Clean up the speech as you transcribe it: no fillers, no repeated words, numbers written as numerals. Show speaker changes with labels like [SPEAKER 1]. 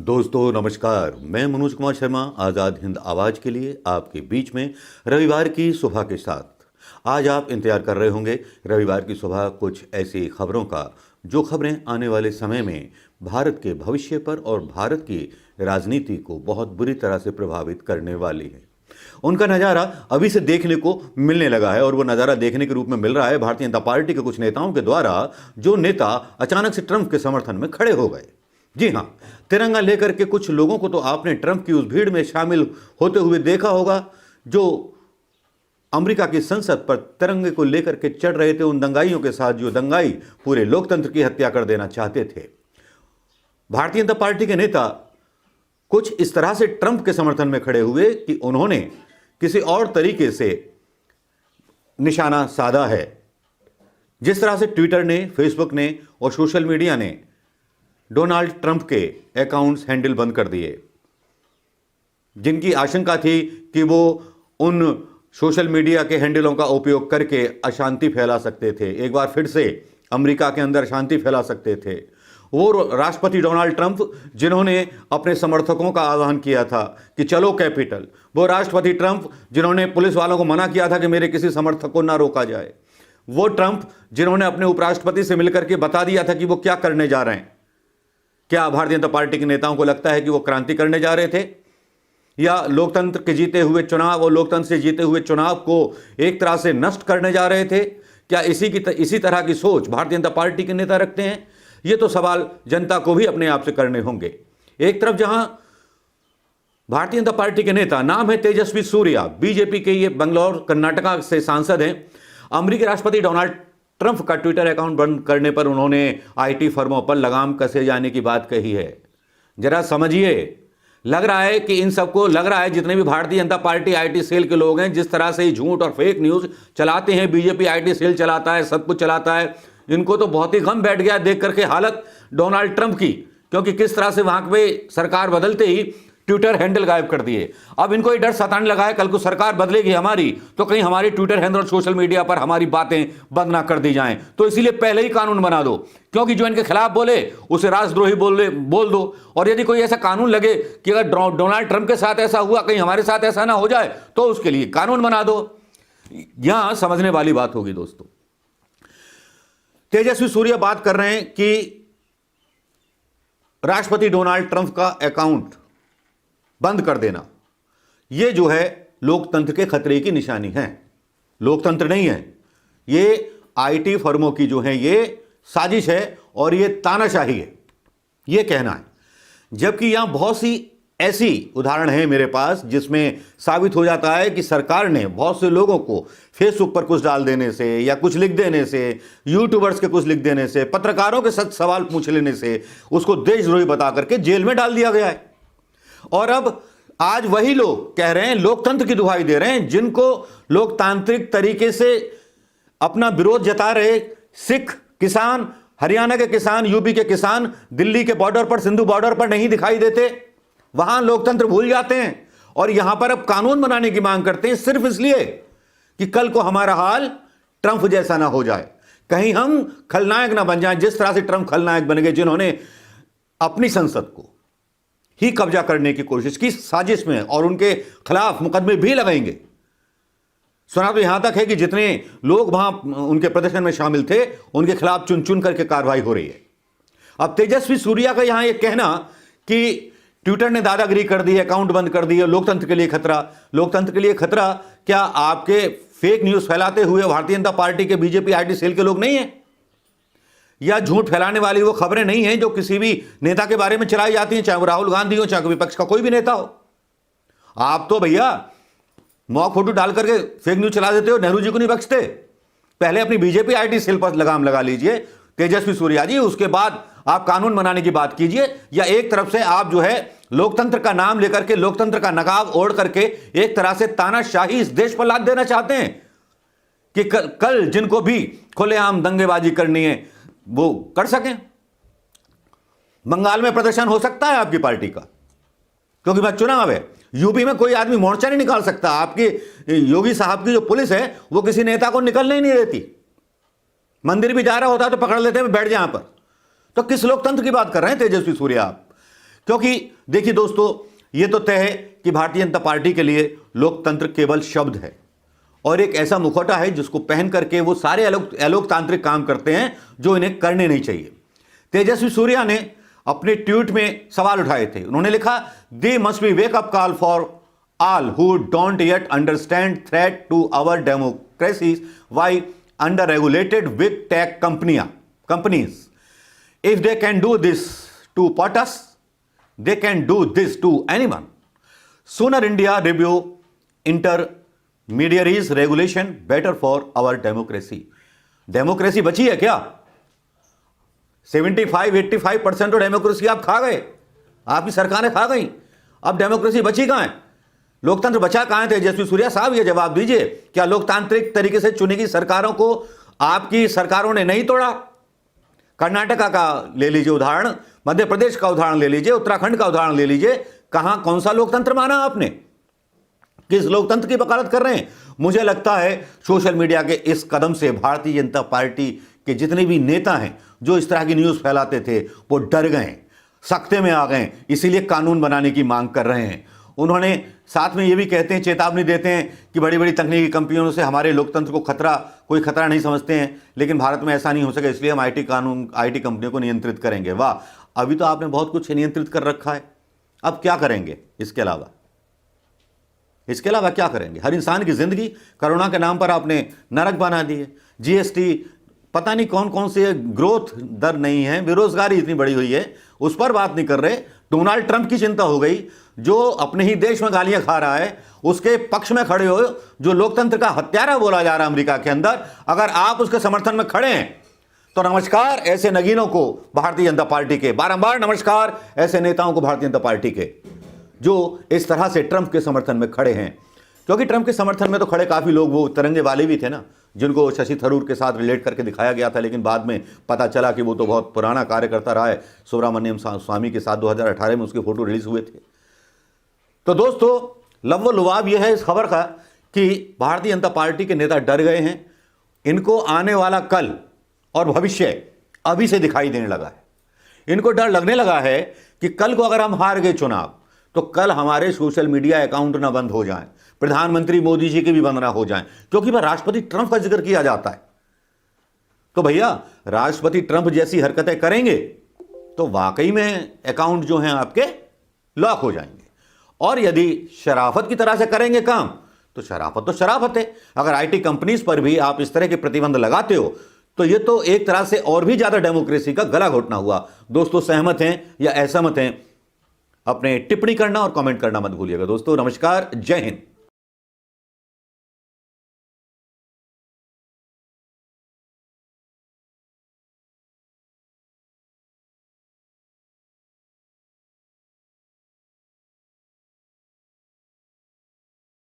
[SPEAKER 1] दोस्तों नमस्कार, मैं मनोज कुमार शर्मा आज़ाद हिंद आवाज़ के लिए आपके बीच में रविवार की सुबह के साथ। आज आप इंतज़ार कर रहे होंगे रविवार की सुबह कुछ ऐसी खबरों का जो खबरें आने वाले समय में भारत के भविष्य पर और भारत की राजनीति को बहुत बुरी तरह से प्रभावित करने वाली है। उनका नज़ारा अभी से देखने को मिलने लगा है और वो नज़ारा देखने के रूप में मिल रहा है भारतीय जनता पार्टी के कुछ नेताओं के द्वारा, जो नेता अचानक से ट्रंप के समर्थन में खड़े हो गए। जी हां, तिरंगा लेकर के कुछ लोगों को तो आपने ट्रंप की उस भीड़ में शामिल होते हुए देखा होगा जो अमेरिका की संसद पर तिरंगे को लेकर के चढ़ रहे थे, उन दंगाइयों के साथ जो दंगाई पूरे लोकतंत्र की हत्या कर देना चाहते थे। भारतीय जनता पार्टी के नेता कुछ इस तरह से ट्रंप के समर्थन में खड़े हुए कि उन्होंने किसी और तरीके से निशाना साधा है। जिस तरह से ट्विटर ने, फेसबुक ने और सोशल मीडिया ने डोनाल्ड ट्रंप के अकाउंट्स हैंडल बंद कर दिए, जिनकी आशंका थी कि वो उन सोशल मीडिया के हैंडलों का उपयोग करके अशांति फैला सकते थे, एक बार फिर से अमेरिका के अंदर अशांति फैला सकते थे। वो राष्ट्रपति डोनाल्ड ट्रंप जिन्होंने अपने समर्थकों का आह्वान किया था कि चलो कैपिटल, वो राष्ट्रपति ट्रंप जिन्होंने पुलिस वालों को मना किया था कि मेरे किसी समर्थक को ना रोका जाए, वो ट्रंप जिन्होंने अपने उपराष्ट्रपति से मिलकर के बता दिया था कि वो क्या करने जा रहे हैं। क्या भारतीय जनता पार्टी के नेताओं को लगता है कि वो क्रांति करने जा रहे थे, या लोकतंत्र के जीते हुए चुनाव और लोकतंत्र से जीते हुए चुनाव को एक तरह से नष्ट करने जा रहे थे? क्या इसी तरह की सोच भारतीय जनता पार्टी के नेता रखते हैं? ये तो सवाल जनता को भी अपने आप से करने होंगे। एक तरफ जहां भारतीय जनता पार्टी के नेता, नाम है तेजस्वी सूर्या, बीजेपी के ये बंगलौर कर्नाटका से सांसद हैं। अमेरिकी राष्ट्रपति डोनाल्ड ट्रंप का ट्विटर अकाउंट बंद करने पर उन्होंने आईटी फर्मों पर लगाम कसे जाने की बात कही है। जरा समझिए, लग रहा है कि इन सबको लग रहा है, जितने भी Bharatiya Janata party IT cell के लोग हैं, जिस तरह से ही झूठ और फेक न्यूज चलाते हैं, बीजेपी आईटी सेल चलाता है, सब कुछ चलाता है, इनको तो बहुत ही गम बैठ गया देख करके हालत डोनाल्ड ट्रंप की, क्योंकि किस तरह से वहां पे सरकार बदलते ही ट्विटर हैंडल गायब कर दिए। अब इनको ये डर सताने लगा है कल को सरकार बदलेगी हमारी तो कहीं हमारी ट्विटर हैंडल और सोशल मीडिया पर हमारी बातें बंद ना कर दी जाएं, तो इसीलिए पहले ही कानून बना दो, क्योंकि जो इनके खिलाफ बोले उसे राष्ट्रद्रोही बोल दो। और यदि कोई ऐसा कानून लगे कि अगर डोनाल्ड ट्रंप के साथ ऐसा हुआ, कहीं हमारे साथ ऐसा ना हो जाए, तो उसके लिए कानून बना दो। यहां समझने वाली बात होगी दोस्तों। तेजस्वी सूर्या बात कर रहे हैं कि राष्ट्रपति डोनाल्ड ट्रंप का अकाउंट बंद कर देना, यह जो है लोकतंत्र के खतरे की निशानी है। लोकतंत्र नहीं है, ये आईटी फर्मों की जो है ये साजिश है और ये तानाशाही है, ये कहना है। जबकि यहां बहुत सी ऐसी उदाहरण है मेरे पास जिसमें साबित हो जाता है कि सरकार ने बहुत से लोगों को फेसबुक पर कुछ डाल देने से या कुछ लिख देने से, यूट्यूबर्स के कुछ लिख देने से, पत्रकारों के सच सवाल पूछ लेने से उसको देशद्रोही बता करके जेल में डाल दिया गया है। और अब आज वही लोग कह रहे हैं, लोकतंत्र की दुहाई दे रहे हैं, जिनको लोकतांत्रिक तरीके से अपना विरोध जता रहे सिख किसान, हरियाणा के किसान, यूपी के किसान दिल्ली के बॉर्डर पर, सिंधु बॉर्डर पर नहीं दिखाई देते, वहां लोकतंत्र भूल जाते हैं और यहां पर अब कानून बनाने की मांग करते हैं, सिर्फ इसलिए कि कल को हमारा हाल ट्रंप जैसा ना हो जाए, कहीं हम खलनायक ना बन जाएं, जिस तरह से ट्रंप खलनायक बन गए, जिन्होंने अपनी संसद को ही कब्जा करने की कोशिश की साजिश में, और उनके खिलाफ मुकदमे भी लगाएंगे। सुना तो यहां तक है कि जितने लोग वहां उनके प्रदर्शन में शामिल थे उनके खिलाफ चुन चुन करके कार्रवाई हो रही है। अब तेजस्वी सूर्या का यहां यह कहना कि ट्विटर ने दादागिरी कर दी, अकाउंट बंद कर दिए, लोकतंत्र के लिए खतरा। लोकतंत्र के लिए खतरा क्या आपके फेक न्यूज फैलाते हुए भारतीय जनता पार्टी के बीजेपी आईटी सेल के लोग नहीं है, या झूठ फैलाने वाली वो खबरें नहीं हैं जो किसी भी नेता के बारे में चलाई जाती हैं, चाहे वो राहुल गांधी हो, चाहे विपक्ष का कोई भी नेता हो? आप तो भैया मॉक फोटो डाल करके फेक न्यूज चला देते हो, नेहरू जी को नहीं बख्शते। पहले अपनी बीजेपी आईटी सेल पर लगाम लगा लीजिए तेजस्वी सूर्या जी, उसके बाद आप कानून बनाने की बात कीजिए। या एक तरफ से आप जो है लोकतंत्र का नाम लेकर के, लोकतंत्र का नकाब ओढ़ करके एक तरह से तानाशाही इस देश पर लाद देना चाहते हैं कि कल जिनको भी खुलेआम दंगेबाजी करनी है वो कर सकें। बंगाल में प्रदर्शन हो सकता है आपकी पार्टी का, क्योंकि वह चुनाव है। यूपी में कोई आदमी मोर्चा नहीं निकाल सकता। आपकी योगी साहब की जो पुलिस है वो किसी नेता को निकलने ही नहीं देती। मंदिर भी जा रहा होता है तो पकड़ लेते हैं, बैठ जाए यहां पर। तो किस लोकतंत्र की बात कर रहे हैं तेजस्वी सूर्या आप? क्योंकि देखिए दोस्तों, ये तो तय है कि भारतीय जनता पार्टी के लिए लोकतंत्र केवल शब्द है और एक ऐसा मुखौटा है जिसको पहन करके वो सारे अलोकतांत्रिक काम करते हैं जो इन्हें करने नहीं चाहिए। तेजस्वी सूर्या ने अपने ट्वीट में सवाल उठाए थे। उन्होंने लिखा, they must be wake up call for all who don't yet understand threat to our democracies why under regulated with tech companies. If they can do this to POTUS, they can do this to anyone. Sooner India review intermediaries regulation, better for our democracy. Democracy बची है क्या? 75-85% तो democracy आप खा गए, आपकी सरकारें खा गई। अब डेमोक्रेसी बची कहां है? लोकतंत्र बचा कहां है? तेजस्वी सूर्या साहब ये जवाब दीजिए, क्या लोकतांत्रिक तरीके से चुनी गई सरकारों को आपकी सरकारों ने नहीं तोड़ा? कर्नाटका का ले लीजिए उदाहरण, मध्य प्रदेश का उदाहरण ले लीजिए, उत्तराखंड का उदाहरण ले लीजिए, कहां कौन सा लोकतंत्र माना आपने? किस लोकतंत्र की वकालत कर रहे हैं? मुझे लगता है सोशल मीडिया के इस कदम से भारतीय जनता पार्टी के जितने भी नेता हैं जो इस तरह की न्यूज़ फैलाते थे वो डर गए, सख्ते में आ गए, इसीलिए कानून बनाने की मांग कर रहे हैं। उन्होंने साथ में ये भी कहते हैं, चेतावनी देते हैं कि बड़ी बड़ी तकनीकी कंपनियों से हमारे लोकतंत्र को कोई खतरा नहीं समझते हैं, लेकिन भारत में ऐसा नहीं हो सके, इसलिए हम आईटी कंपनियों को नियंत्रित करेंगे। वाह, अभी तो आपने बहुत कुछ नियंत्रित कर रखा है, अब क्या करेंगे? इसके अलावा क्या करेंगे? हर इंसान की जिंदगी कोरोना के नाम पर आपने नरक बना दी है। जीएसटी, पता नहीं कौन कौन से ग्रोथ दर नहीं है, बेरोजगारी इतनी बड़ी हुई है, उस पर बात नहीं कर रहे। डोनाल्ड ट्रंप की चिंता हो गई, जो अपने ही देश में गालियां खा रहा है, उसके पक्ष में खड़े हो, जो लोकतंत्र का हत्यारा बोला जा रहा है अमेरिका के अंदर, अगर आप उसके समर्थन में खड़े हैं तो नमस्कार ऐसे नगीनों को भारतीय जनता पार्टी के, बारंबार नमस्कार ऐसे नेताओं को भारतीय जनता पार्टी के जो इस तरह से ट्रंप के समर्थन में खड़े हैं। क्योंकि ट्रंप के समर्थन में तो खड़े काफी लोग वो तिरंगे वाले भी थे ना, जिनको शशि थरूर के साथ रिलेट करके दिखाया गया था, लेकिन बाद में पता चला कि वो तो बहुत पुराना कार्यकर्ता रहा है। सुब्रमण्यम स्वामी के साथ 2018 में उसके फोटो रिलीज हुए थे। तो दोस्तों, लव्व लुआब यह है इस खबर का कि भारतीय जनता पार्टी के नेता डर गए हैं। इनको आने वाला कल और भविष्य अभी से दिखाई देने लगा है। इनको डर लगने लगा है कि कल को अगर हम हार गए चुनाव तो कल हमारे सोशल मीडिया अकाउंट ना बंद हो जाएं, प्रधानमंत्री मोदी जी के भी बंद ना हो जाएं, क्योंकि वह राष्ट्रपति ट्रंप का जिक्र किया जाता है। तो भैया, राष्ट्रपति ट्रंप जैसी हरकतें करेंगे तो वाकई में अकाउंट जो हैं आपके लॉक हो जाएंगे। और यदि शराफत की तरह से करेंगे काम तो शराफत तो शराफत है। अगर आईटी कंपनीज पर भी आप इस तरह के प्रतिबंध लगाते हो तो ये तो एक तरह से और भी ज्यादा डेमोक्रेसी का गला घोटना हुआ। दोस्तों, सहमत हैं या असहमत हैं? अपने टिप्पणी करना और कमेंट करना मत भूलिएगा। दोस्तों नमस्कार, जय हिंद।